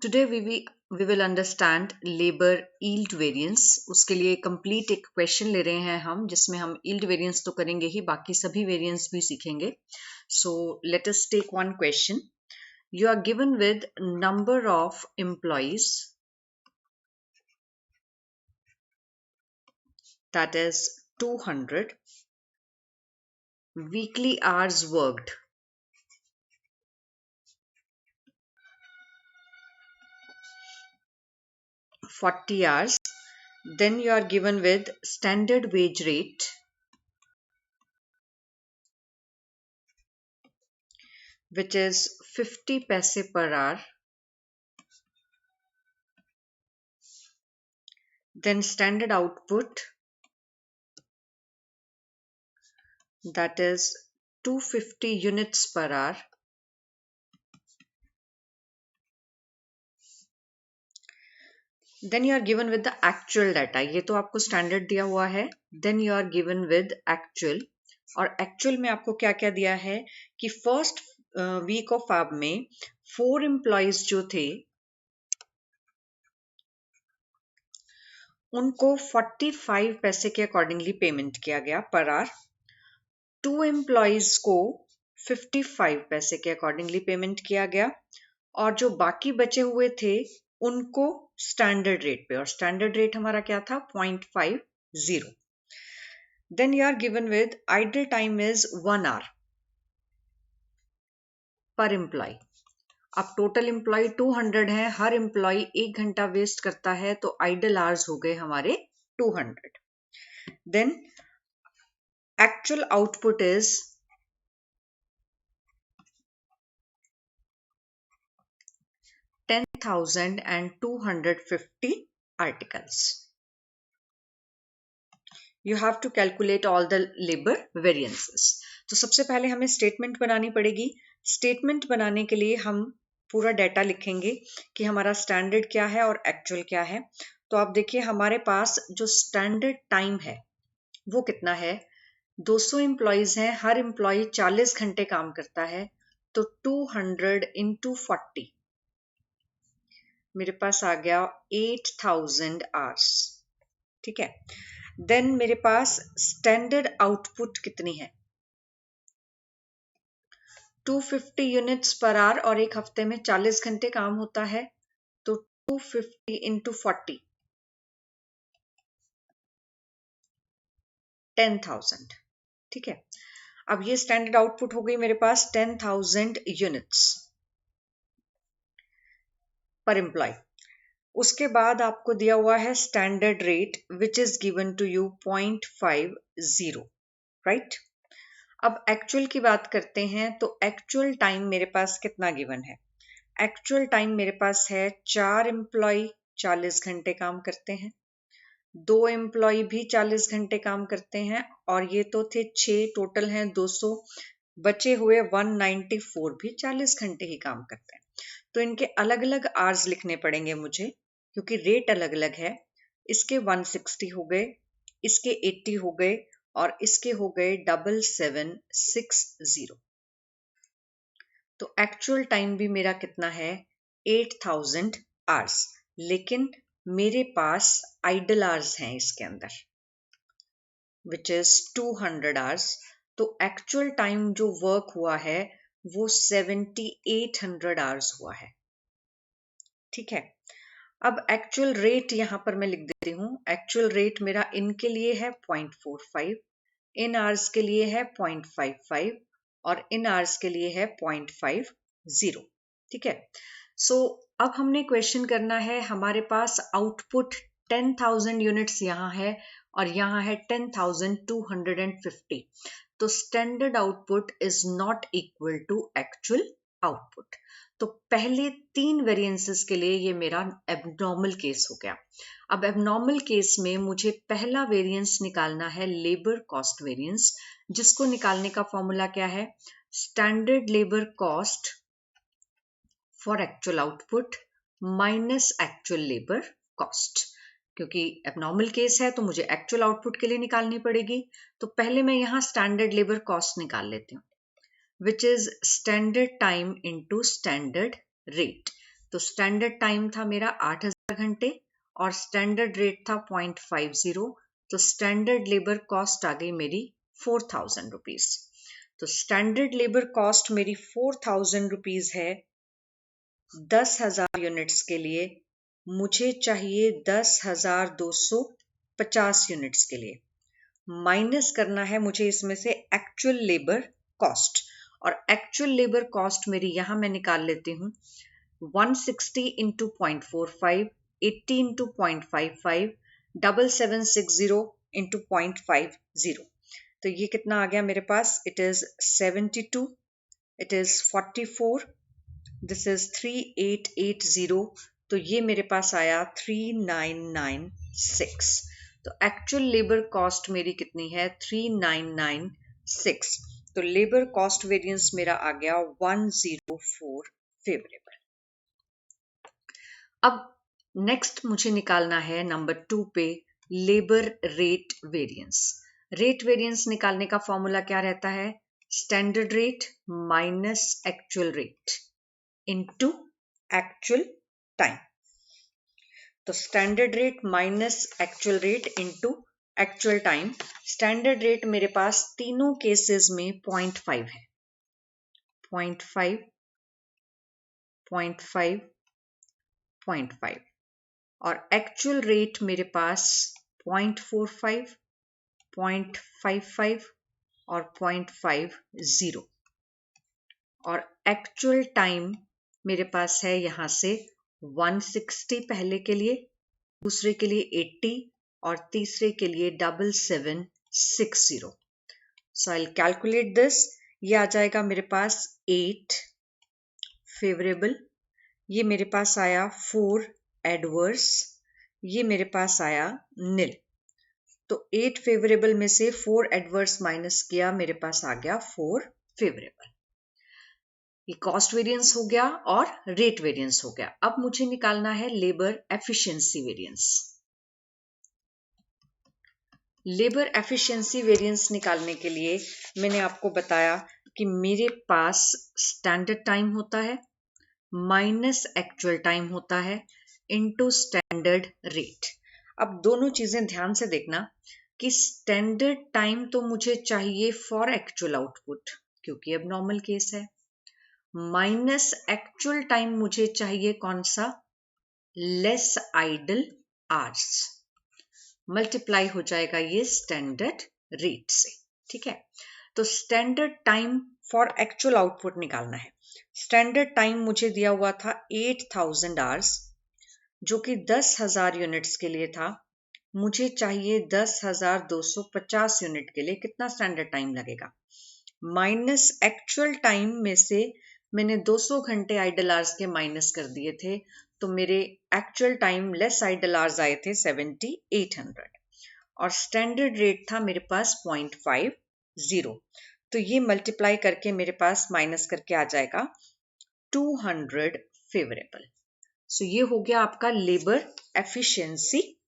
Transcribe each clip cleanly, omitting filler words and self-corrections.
Today we will understand labor yield variance. उसके लिए complete एक क्वेश्चन ले रहे हैं हम, जिसमें हम yield variance तो करेंगे ही, बाकी सभी variance भी सीखेंगे. So let us take one question. You are given with number of employees, that is 200, weekly hours worked 40 hours. Then you are given with standard wage rate, which is 50 paise per hour. Then standard output, that is 250 units per hour. Then you are given with the actual data. ये तो आपको standard दिया हुआ है. Then you are given with actual. और actual में आपको क्या क्या दिया है कि first week of Feb में 4 employees जो थे उनको 45 पैसे के अकॉर्डिंगली पेमेंट किया गया पर आवर. 2 एम्प्लॉयज को 55 पैसे के अकॉर्डिंगली पेमेंट किया गया, और जो बाकी बचे हुए थे उनको स्टैंडर्ड रेट पे, और स्टैंडर्ड रेट हमारा क्या था 0.50. Then you are given with idle time is 1 hour per employ. अब टोटल एम्प्लॉय 200 है, हर एम्प्लॉय 1 घंटा वेस्ट करता है, तो आइडल आवर्स हो गए हमारे 200. Then actual output is 10,250 articles. You have to calculate all the labor variances. तो सबसे पहले हमें स्टेटमेंट बनानी पड़ेगी. स्टेटमेंट बनाने के लिए हम पूरा डाटा लिखेंगे कि हमारा स्टैंडर्ड क्या है और एक्चुअल क्या है. तो आप देखिए हमारे पास जो स्टैंडर्ड टाइम है वो कितना है. 200 एम्प्लॉयज हैं, हर एम्प्लॉय 40 घंटे काम करता है, तो 200 into 40 मेरे पास आ गया 8,000 आवर्स. ठीक है. देन मेरे पास स्टैंडर्ड आउटपुट कितनी है 250 यूनिट्स पर आवर, और एक हफ्ते में 40 घंटे काम होता है, तो 250 into 40 10,000. ठीक है. अब ये स्टैंडर्ड आउटपुट हो गई मेरे पास 10,000 यूनिट्स पर एम्प्लॉय. उसके बाद आपको दिया हुआ है standard rate which is given to you 0.50. Right. अब एक्चुअल की बात करते हैं, तो एक्चुअल टाइम मेरे पास कितना गिवन है. एक्चुअल टाइम मेरे पास है 4 एम्प्लॉय 40 घंटे काम करते हैं, 2 एम्प्लॉय भी 40 घंटे काम करते हैं, और ये तो थे 6, टोटल हैं 200, बचे हुए 194 भी 40 घंटे ही काम करते हैं. तो इनके अलग अलग आवर्स लिखने पड़ेंगे मुझे, क्योंकि रेट अलग अलग है. इसके 160 हो गए, इसके 80 हो गए, और इसके हो गए 7760. तो एक्चुअल टाइम भी मेरा कितना है 8,000 आवर्स, लेकिन मेरे पास आइडल आवर्स हैं इसके अंदर विच इज 200 आवर्स. तो एक्चुअल टाइम जो वर्क हुआ है वो 7,800 आवर्स हुआ है. ठीक है. अब एक्चुअल रेट यहां पर मैं लिख देती हूं. एक्चुअल रेट मेरा इनके लिए है 0.45, इन आवर्स के लिए है 0.55, और इन आवर्स के लिए है 0.50. ठीक है. सो अब हमने क्वेश्चन करना है, हमारे पास आउटपुट 10,000 यूनिट्स यहाँ है और यहाँ है 10,250. तो standard output is not equal to actual output. तो पहले 3 वेरिएंसेस के लिए ये मेरा एबनॉर्मल केस हो गया. अब एबनॉर्मल केस में मुझे पहला वेरिएंस निकालना है लेबर कॉस्ट वेरिएंस, जिसको निकालने का फॉर्मूला क्या है, standard labour cost for actual output minus actual labour cost. क्योंकि एबनॉर्मल केस है तो मुझे एक्चुअल आउटपुट के लिए निकालनी पड़ेगी. तो पहले मैं यहाँ स्टैंडर्ड लेबर कॉस्ट निकाल लेती हूँ, which is standard time into standard rate. तो स्टैंडर्ड टाइम था मेरा 8000 घंटे और स्टैंडर्ड रेट था 0.50, तो स्टैंडर्ड लेबर कॉस्ट आ गई मेरी 4000 रुपीज। तो स्टैंडर्ड लेबर कॉस्ट मेरी 4000 रुपीज है 10,000 यूनिट्स के लिए। मुझे चाहिए 10,250 यूनिट्स के लिए। माइनस करना है मुझे इसमें से एक्चुअल लेबर कॉस्ट, और एक्चुअल लेबर कॉस्ट मेरी यहां मैं निकाल लेती हूं 160 इंटू 0.45, 80 इंटू 0.55, 7760 इंटू 0.50। तो ये कितना आ गया मेरे पास? It is 72, it is 44, this is 3880। तो ये मेरे पास आया 3996। तो एक्चुअल लेबर कॉस्ट मेरी कितनी है? 3996। तो लेबर कॉस्ट वेरिएंस मेरा आ गया 104 फेवरेबल। अब नेक्स्ट मुझे निकालना है नंबर 2 पे labour rate variance. Rate variance निकालने का फॉर्मूला क्या रहता है? Standard rate minus actual rate into actual time. तो standard rate minus actual rate into actual time. Standard rate मेरे पास तीनों केसेस में 0.5 है, 0.5, 0.5, 0.5, और एक्चुअल रेट मेरे पास 0.45, 0.55 और 0.50, और एक्चुअल टाइम मेरे पास है यहां से 160 पहले के लिए, दूसरे के लिए 80 और तीसरे के लिए 7760। सो आई कैलकुलेट दिस। ये आ जाएगा मेरे पास 8 फेवरेबल, ये मेरे पास आया 4 एडवर्स, ये मेरे पास आया निल। तो 8 फेवरेबल में से 4 एडवर्स माइनस किया, मेरे पास आ गया 4 फेवरेबल। ये कॉस्ट वेरिएंस हो गया और रेट वेरिएंस हो गया। अब मुझे निकालना है labour efficiency variance. Labour efficiency variance निकालने के लिए मैंने आपको बताया कि मेरे पास स्टैंडर्ड टाइम होता है माइनस एक्चुअल टाइम होता है इनटू स्टैंडर्ड रेट। अब दोनों चीजें ध्यान से देखना कि स्टैंडर्ड टाइम तो मुझे चाहिए फॉर एक्चुअल आउटपुट क्योंकि अब नॉर्मल केस है, माइनस एक्चुअल टाइम मुझे चाहिए कौन सा? लेस आइडल आवर्स, मल्टीप्लाई हो जाएगा ये स्टैंडर्ड रेट से। ठीक है, तो standard time for actual output निकालना है। स्टैंडर्ड टाइम मुझे दिया हुआ था 8000 आवर्स, जो कि 10,000 यूनिट्स के लिए था। मुझे चाहिए 10,250 यूनिट के लिए। कितना स्टैंडर्ड टाइम लगेगा? माइनस एक्चुअल टाइम में से मैंने 200 घंटे आइडल आवर्स के माइनस कर दिए थे, तो मेरे actual time less idle hours आए थे 7800, और स्टैंडर्ड रेट था मेरे पास 0.50। तो ये मल्टीप्लाई करके मेरे पास माइनस करके आ जाएगा 200 फेवरेबल। सो ये हो गया आपका लेबर एफिशिएंसी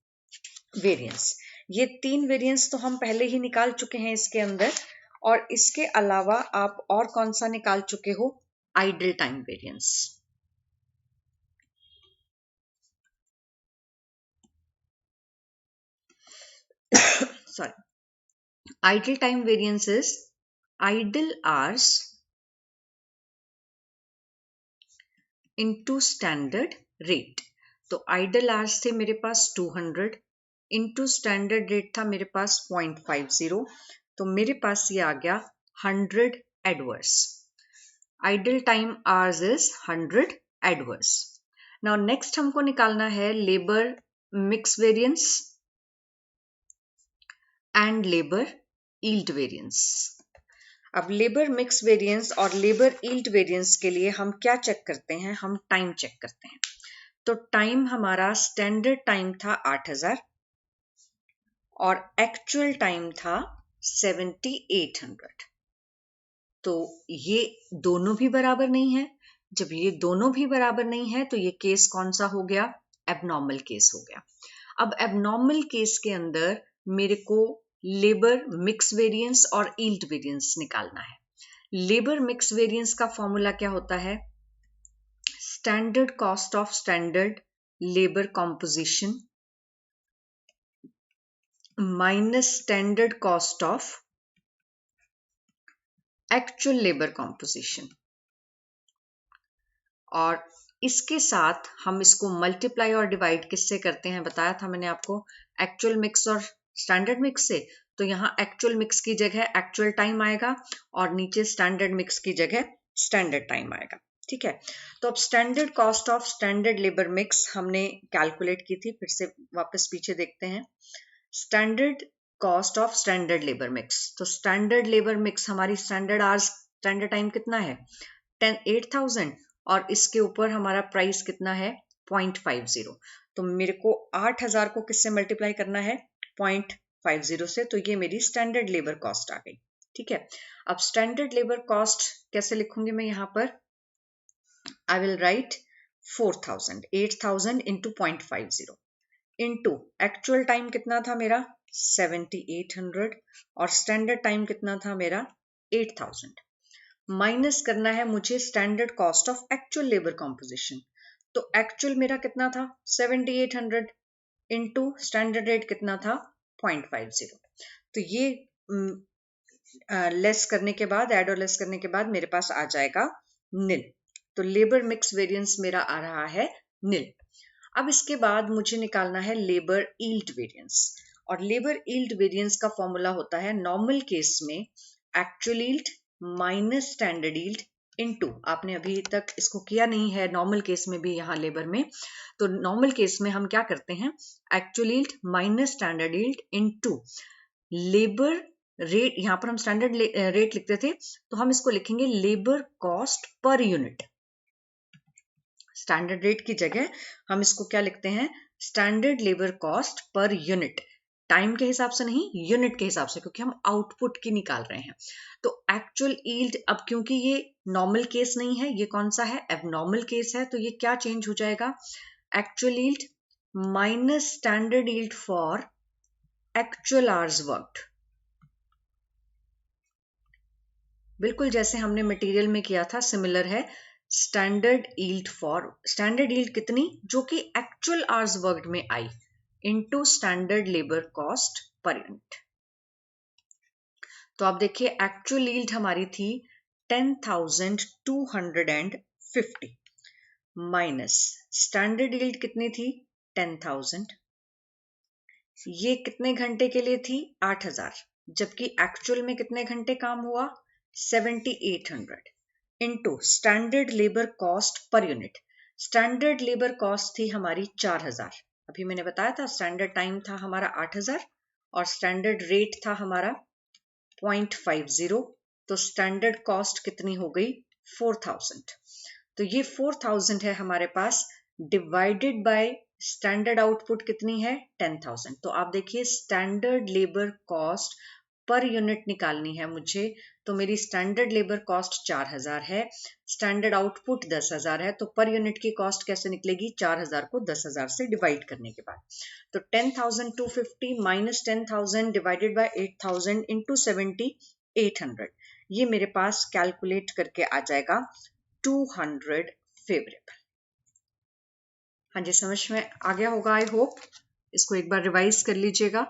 वेरिएंस। ये 3 वेरिएंस तो हम पहले ही निकाल चुके हैं इसके अंदर, और इसके अलावा आप और कौन सा निकाल चुके हो? Idle time variance. Sorry, idle time variance is idle hours into standard rate. तो आइडल आवर्स थे मेरे पास 200 इनटू स्टैंडर्ड रेट था मेरे पास 0.50, तो मेरे पास ये आ गया 100 adverse. Idle time hours is 100 adverse. Now next हमको निकालना है labour mix variance and labour yield variance. अब लेबर मिक्स वेरिएंस और लेबर यील्ड वेरिएंस के लिए हम क्या चेक करते हैं? हम टाइम चेक करते हैं। तो टाइम हमारा स्टैंडर्ड टाइम था 8000 और एक्चुअल टाइम था 7800। तो ये दोनों भी बराबर नहीं है। जब ये दोनों भी बराबर नहीं है तो ये केस कौन सा हो गया? एबनॉर्मल केस हो गया। अब एबनॉर्मल केस के अंदर मेरे को लेबर मिक्स वेरिएंस और यील्ड वेरिएंस निकालना है। लेबर मिक्स वेरिएंस का फॉर्मूला क्या होता है? Standard cost of standard labour composition minus standard cost of actual labour composition, और इसके साथ हम इसको मल्टीप्लाई और डिवाइड किससे करते हैं, बताया था मैंने आपको, एक्चुअल मिक्स और स्टैंडर्ड मिक्स से। तो यहाँ एक्चुअल मिक्स की जगह एक्चुअल टाइम आएगा और नीचे स्टैंडर्ड मिक्स की जगह स्टैंडर्ड टाइम आएगा। ठीक है, तो अब standard cost of standard labour mix हमने कैलकुलेट की थी, फिर से वापस पीछे देखते हैं। Standard cost of standard labour mix, तो स्टैंडर्ड लेबर मिक्स हमारी स्टैंडर्ड आवर्स स्टैंडर्ड टाइम कितना है 8,000 और इसके ऊपर हमारा प्राइस कितना है 0.50। तो मेरे को 8,000 को किससे मल्टीप्लाई करना है 0.50 से, तो ये मेरी स्टैंडर्ड लेबर कॉस्ट आ गई। ठीक है, अब स्टैंडर्ड लेबर कॉस्ट कैसे लिखूंगी मैं यहाँ पर, I will write 4,000 8,000 into 0.50 into actual time कितना था मेरा 7,800 और स्टैंडर्ड टाइम कितना था मेरा 8,000, माइनस करना है मुझे standard cost of actual labour composition. तो एक्चुअल मेरा कितना था 7,800 इंटू स्टैंडर्ड रेट कितना था 0.50। तो ये लेस करने के बाद, ऐड और लेस करने के बाद मेरे पास आ जाएगा निल। तो लेबर मिक्स वेरिएंस मेरा आ रहा है निल। अब इसके बाद मुझे निकालना है लेबर यील्ड वेरिएंस, और लेबर यील्ड वेरिएंस का फॉर्मूला होता है नॉर्मल केस में actual yield minus standard yield into, आपने अभी तक इसको किया नहीं है नॉर्मल केस में भी यहाँ लेबर में, तो नॉर्मल केस में हम क्या करते हैं actual yield minus standard yield into labour rate. यहाँ पर हम स्टैंडर्ड रेट लिखते थे, तो हम इसको लिखेंगे labour cost per unit. Standard rate की जगह हम इसको क्या लिखते हैं standard labour cost per unit, time के हिसाब से नहीं यूनिट के हिसाब से, क्योंकि हम आउटपुट की निकाल रहे हैं। तो एक्चुअल यील्ड, अब क्योंकि ये नॉर्मल केस नहीं है, ये कौन सा है एबनॉर्मल केस है, तो ये क्या चेंज हो जाएगा actual yield minus standard yield for actual hours worked, बिल्कुल जैसे हमने मटेरियल में किया था सिमिलर है। Standard yield for, standard yield कितनी जो कि एक्चुअल आवर्स वर्क्ड में आई into standard labour cost per unit. तो आप देखिए एक्चुअल यील्ड हमारी थी 10,250 माइनस स्टैंडर्ड यील्ड कितनी थी 10,000, ये कितने घंटे के लिए थी 8,000, जबकि एक्चुअल में कितने घंटे काम हुआ 7,800 into standard labour cost per unit. Standard labour cost थी हमारी 4,000, अभी मैंने बताया था स्टैंडर्ड टाइम था हमारा 8,000 और स्टैंडर्ड रेट था हमारा 0.50, तो स्टैंडर्ड कॉस्ट कितनी हो गई 4,000। तो ये 4,000 है हमारे पास, डिवाइडेड बाय स्टैंडर्ड आउटपुट कितनी है 10,000। तो आप देखिए standard labour cost per unit निकालनी है मुझे, तो मेरी स्टैंडर्ड लेबर कॉस्ट 4,000 है, स्टैंडर्ड आउटपुट 10,000 है, तो पर यूनिट की कॉस्ट कैसे निकलेगी 4,000 को 10,000 से डिवाइड करने के बाद। तो 10,250 माइनस 10,000 डिवाइडेड बाय 8,000 इंटू 7,800, ये मेरे पास कैलकुलेट करके आ जाएगा 200 फेवरेबल। हाँ जी, समझ में आ गया होगा आई होप, इसको एक बार रिवाइज कर लीजिएगा।